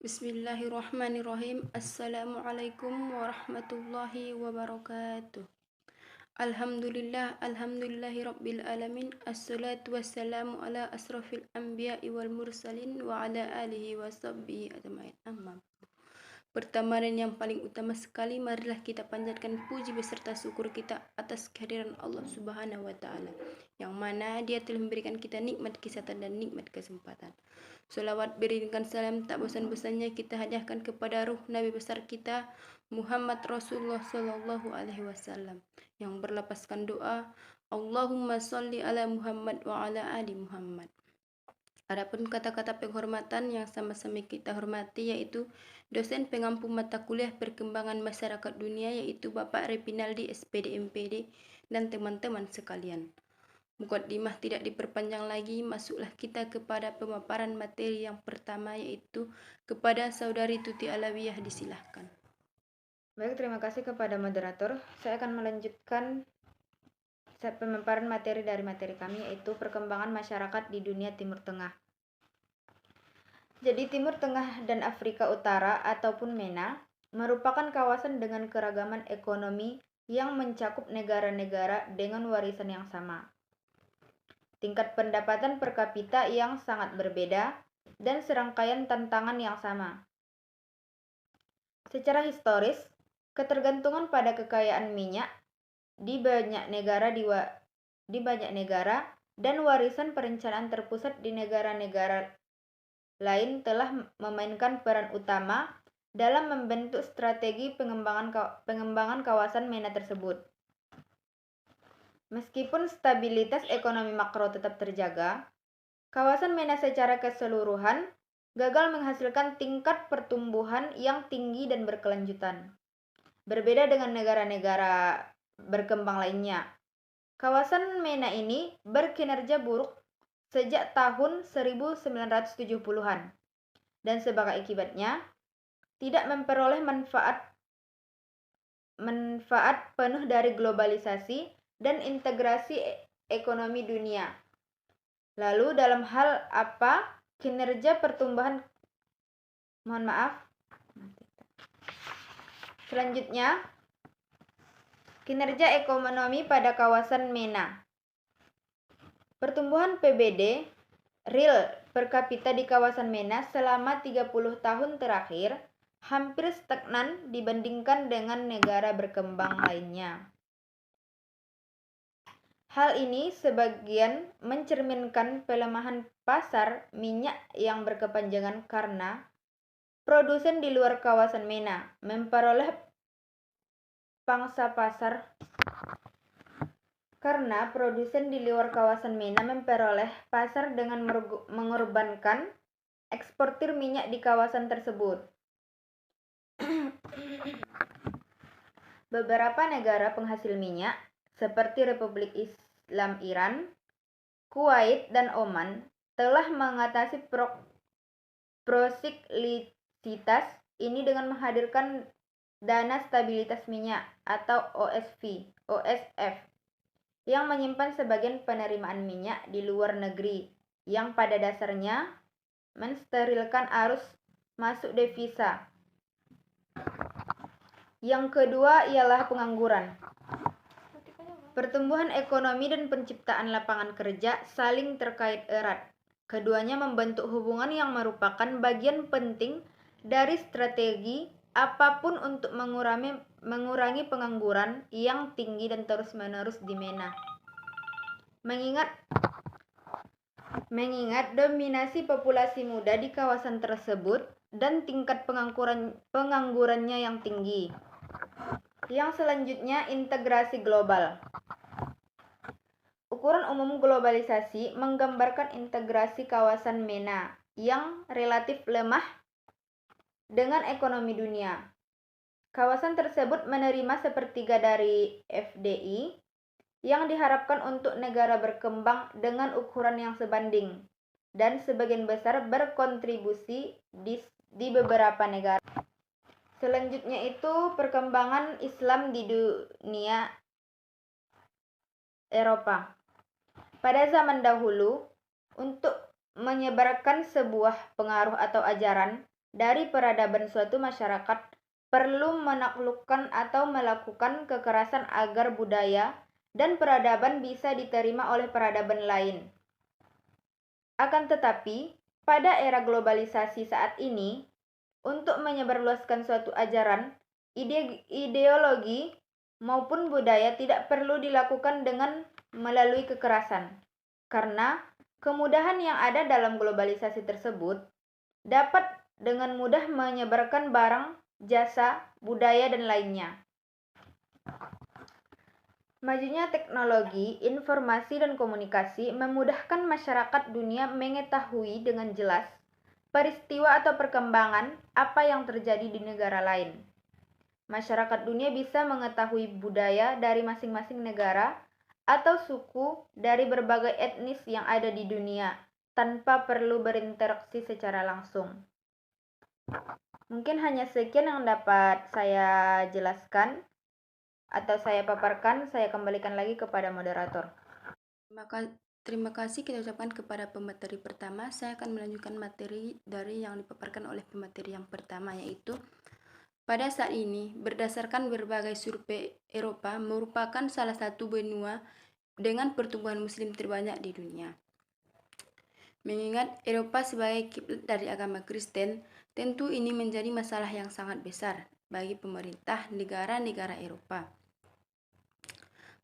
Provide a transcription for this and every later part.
Bismillahirrahmanirrahim. Assalamualaikum warahmatullahi wabarakatuh. Alhamdulillahi rabbil alamin. Assalatu wassalamu ala asrafil anbiya'i wal mursalin wa ala alihi wa sahbihi ajma'in. Amma. Pertama dan yang paling utama sekali, marilah kita panjatkan puji beserta syukur kita atas kehadiran Allah Subhanahu wa Ta'ala, yang mana Dia telah memberikan kita nikmat kesehatan dan nikmat kesempatan. Salawat beriringkan salam tak bosan-bosannya kita hadiahkan kepada ruh Nabi besar kita Muhammad Rasulullah Sallallahu Alaihi Wasallam, yang berlapaskan doa Allahumma salli ala Muhammad wa ala ali Muhammad. Adapun kata-kata penghormatan yang sama-sama kita hormati yaitu dosen pengampu mata kuliah perkembangan masyarakat dunia, yaitu Bapak Repinaldi SPD MPD, dan teman-teman sekalian. Mukaddimah tidak diperpanjang lagi, masuklah kita kepada pemaparan materi yang pertama, yaitu kepada Saudari Tuti Alawiyah, disilahkan. Baik, terima kasih kepada moderator. Saya akan melanjutkan pemaparan materi dari materi kami, yaitu perkembangan masyarakat di dunia Timur Tengah. Jadi Timur Tengah dan Afrika Utara ataupun MENA merupakan kawasan dengan keragaman ekonomi yang mencakup negara-negara dengan warisan yang sama, tingkat pendapatan per kapita yang sangat berbeda, dan serangkaian tantangan yang sama. Secara historis, ketergantungan pada kekayaan minyak di banyak negara dan warisan perencanaan terpusat di negara-negara lain telah memainkan peran utama dalam membentuk strategi pengembangan kawasan MENA tersebut. Meskipun stabilitas ekonomi makro tetap terjaga, kawasan MENA secara keseluruhan gagal menghasilkan tingkat pertumbuhan yang tinggi dan berkelanjutan. Berbeda dengan negara-negara berkembang lainnya, kawasan MENA ini berkinerja buruk sejak tahun 1970-an dan sebagai akibatnya tidak memperoleh manfaat penuh dari globalisasi dan integrasi ekonomi dunia. Lalu dalam hal apa kinerja pertumbuhan Selanjutnya, kinerja ekonomi pada kawasan MENA. Pertumbuhan PBD real per kapita di kawasan MENA selama 30 tahun terakhir hampir stagnan dibandingkan dengan negara berkembang lainnya. Hal ini sebagian mencerminkan pelemahan pasar minyak yang berkepanjangan karena produsen di luar kawasan MENA memperoleh pangsa pasar dengan mengorbankan eksportir minyak di kawasan tersebut. Beberapa negara penghasil minyak seperti Republik Islam Iran, Kuwait, dan Oman telah mengatasi prosiklikitas ini dengan menghadirkan dana stabilitas minyak atau OSF yang menyimpan sebagian penerimaan minyak di luar negeri yang pada dasarnya mensterilkan arus masuk devisa. Yang kedua ialah pengangguran. Pertumbuhan ekonomi dan penciptaan lapangan kerja saling terkait erat. Keduanya membentuk hubungan yang merupakan bagian penting dari strategi apapun untuk mengurangi pengangguran yang tinggi dan terus-menerus di MENA. Mengingat dominasi populasi muda di kawasan tersebut dan tingkat penganggurannya yang tinggi. Yang selanjutnya, integrasi global. Ukuran umum globalisasi menggambarkan integrasi kawasan MENA yang relatif lemah dengan ekonomi dunia. Kawasan tersebut menerima sepertiga dari FDI yang diharapkan untuk negara berkembang dengan ukuran yang sebanding, dan sebagian besar berkontribusi di beberapa negara. Selanjutnya itu perkembangan Islam di dunia Eropa. Pada zaman dahulu, untuk menyebarkan sebuah pengaruh atau ajaran, dari peradaban suatu masyarakat perlu menaklukkan atau melakukan kekerasan agar budaya dan peradaban bisa diterima oleh peradaban lain. Akan tetapi, pada era globalisasi saat ini, untuk menyebarluaskan suatu ajaran, ideologi, maupun budaya tidak perlu dilakukan dengan melalui kekerasan. Karena kemudahan yang ada dalam globalisasi tersebut dapat dengan mudah menyebarkan barang, jasa, budaya, dan lainnya. Majunya teknologi, informasi, dan komunikasi memudahkan masyarakat dunia mengetahui dengan jelas peristiwa atau perkembangan apa yang terjadi di negara lain. Masyarakat dunia bisa mengetahui budaya dari masing-masing negara atau suku dari berbagai etnis yang ada di dunia tanpa perlu berinteraksi secara langsung. Mungkin hanya sekian yang dapat saya jelaskan atau saya paparkan. Saya kembalikan lagi kepada moderator. Terima kasih kita ucapkan kepada pemateri pertama. Saya akan melanjutkan materi dari yang dipaparkan oleh pemateri yang pertama, yaitu pada saat ini, berdasarkan berbagai survei, Eropa merupakan salah satu benua dengan pertumbuhan muslim terbanyak di dunia. Mengingat Eropa sebagai kiblat dari agama Kristen, tentu ini menjadi masalah yang sangat besar bagi pemerintah negara-negara Eropa.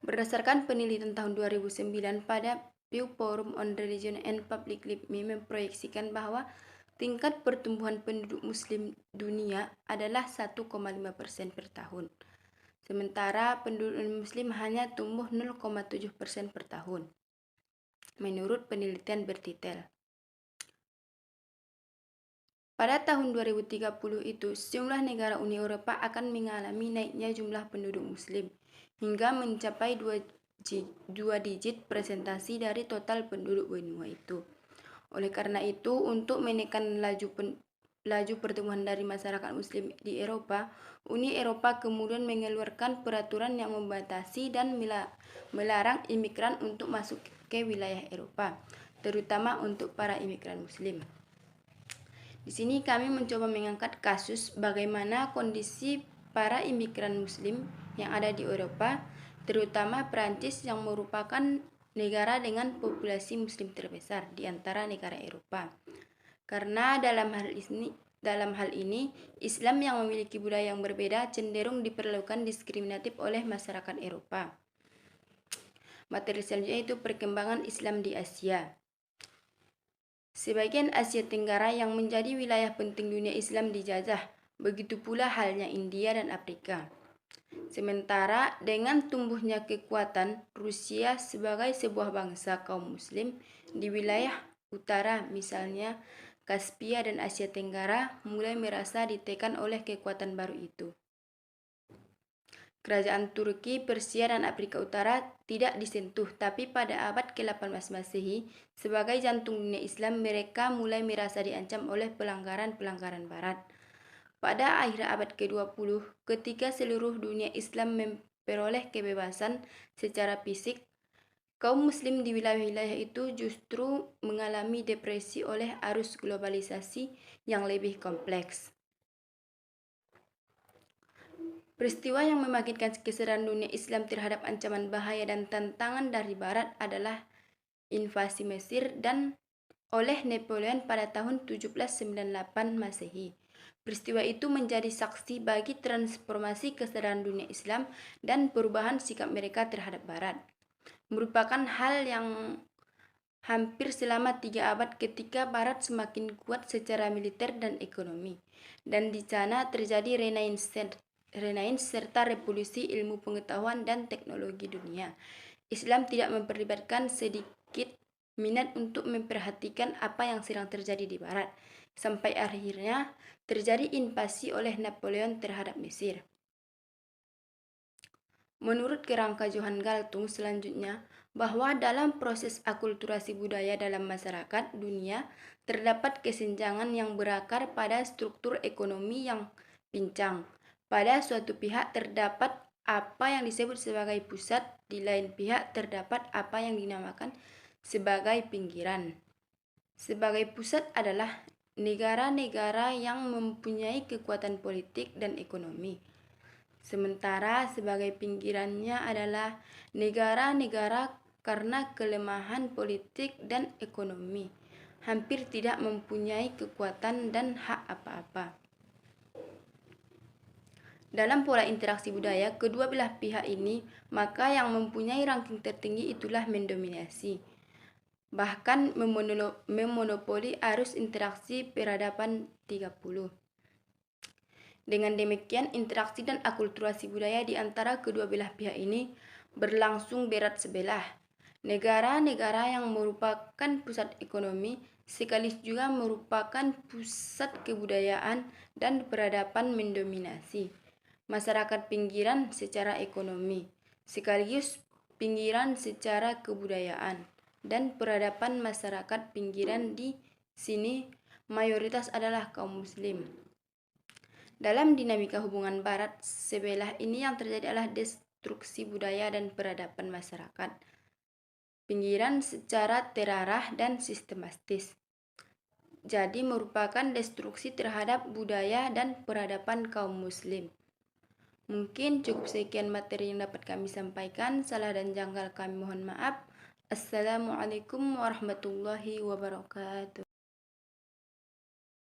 Berdasarkan penelitian tahun 2009 pada Pew Forum on Religion and Public Life memproyeksikan bahwa tingkat pertumbuhan penduduk muslim dunia adalah 1,5% per tahun. Sementara penduduk muslim hanya tumbuh 0,7% per tahun, menurut penelitian berdetail. Pada tahun 2030 itu, sejumlah negara Uni Eropa akan mengalami naiknya jumlah penduduk muslim hingga mencapai 2 digit presentasi dari total penduduk benua itu. Oleh karena itu, untuk menekan laju pertumbuhan dari masyarakat muslim di Eropa, Uni Eropa kemudian mengeluarkan peraturan yang membatasi dan melarang imigran untuk masuk ke wilayah Eropa, terutama untuk para imigran muslim. Di sini kami mencoba mengangkat kasus bagaimana kondisi para imigran muslim yang ada di Eropa, terutama Prancis yang merupakan negara dengan populasi muslim terbesar di antara negara Eropa. Karena dalam hal ini, Islam yang memiliki budaya yang berbeda cenderung diperlakukan diskriminatif oleh masyarakat Eropa. Materi selanjutnya itu perkembangan Islam di Asia. Sebagian Asia Tenggara yang menjadi wilayah penting dunia Islam dijajah, begitu pula halnya India dan Afrika. Sementara dengan tumbuhnya kekuatan Rusia sebagai sebuah bangsa kaum muslim di wilayah utara, misalnya Kaspia dan Asia Tenggara, mulai merasa ditekan oleh kekuatan baru itu. Kerajaan Turki, Persia, dan Afrika Utara tidak disentuh, tapi pada abad ke-18 Masehi, sebagai jantung dunia Islam, mereka mulai merasa diancam oleh pelanggaran-pelanggaran Barat. Pada akhir abad ke-20, ketika seluruh dunia Islam memperoleh kebebasan secara fisik, kaum muslim di wilayah-wilayah itu justru mengalami depresi oleh arus globalisasi yang lebih kompleks. Peristiwa yang membangkitkan kesadaran dunia Islam terhadap ancaman bahaya dan tantangan dari Barat adalah invasi Mesir dan oleh Napoleon pada tahun 1798 Masehi. Peristiwa itu menjadi saksi bagi transformasi kesadaran dunia Islam dan perubahan sikap mereka terhadap Barat. Merupakan hal yang hampir selama 3 abad ketika Barat semakin kuat secara militer dan ekonomi. Dan di sana terjadi Renaissance serta revolusi ilmu pengetahuan dan teknologi dunia. Islam tidak memperlibatkan sedikit minat untuk memperhatikan apa yang sedang terjadi di Barat, sampai akhirnya terjadi invasi oleh Napoleon terhadap Mesir. Menurut kerangka Johann Galtung selanjutnya, bahwa dalam proses akulturasi budaya dalam masyarakat dunia, terdapat kesenjangan yang berakar pada struktur ekonomi yang pincang. Pada suatu pihak terdapat apa yang disebut sebagai pusat, di lain pihak terdapat apa yang dinamakan sebagai pinggiran. Sebagai pusat adalah negara-negara yang mempunyai kekuatan politik dan ekonomi. Sementara sebagai pinggirannya adalah negara-negara karena kelemahan politik dan ekonomi, hampir tidak mempunyai kekuatan dan hak apa-apa. Dalam pola interaksi budaya kedua belah pihak ini, maka yang mempunyai ranking tertinggi itulah mendominasi, bahkan memonopoli arus interaksi peradaban 30. Dengan demikian, interaksi dan akulturasi budaya di antara kedua belah pihak ini berlangsung berat sebelah. Negara-negara yang merupakan pusat ekonomi sekaligus juga merupakan pusat kebudayaan dan peradaban mendominasi masyarakat pinggiran secara ekonomi, sekaligus pinggiran secara kebudayaan dan peradaban masyarakat pinggiran di sini mayoritas adalah kaum muslim. Dalam dinamika hubungan barat sebelah ini yang terjadi adalah destruksi budaya dan peradaban masyarakat pinggiran secara terarah dan sistematis. Jadi merupakan destruksi terhadap budaya dan peradaban kaum muslim. Mungkin cukup sekian materi yang dapat kami sampaikan. Salah dan janggal kami mohon maaf. Assalamualaikum warahmatullahi wabarakatuh.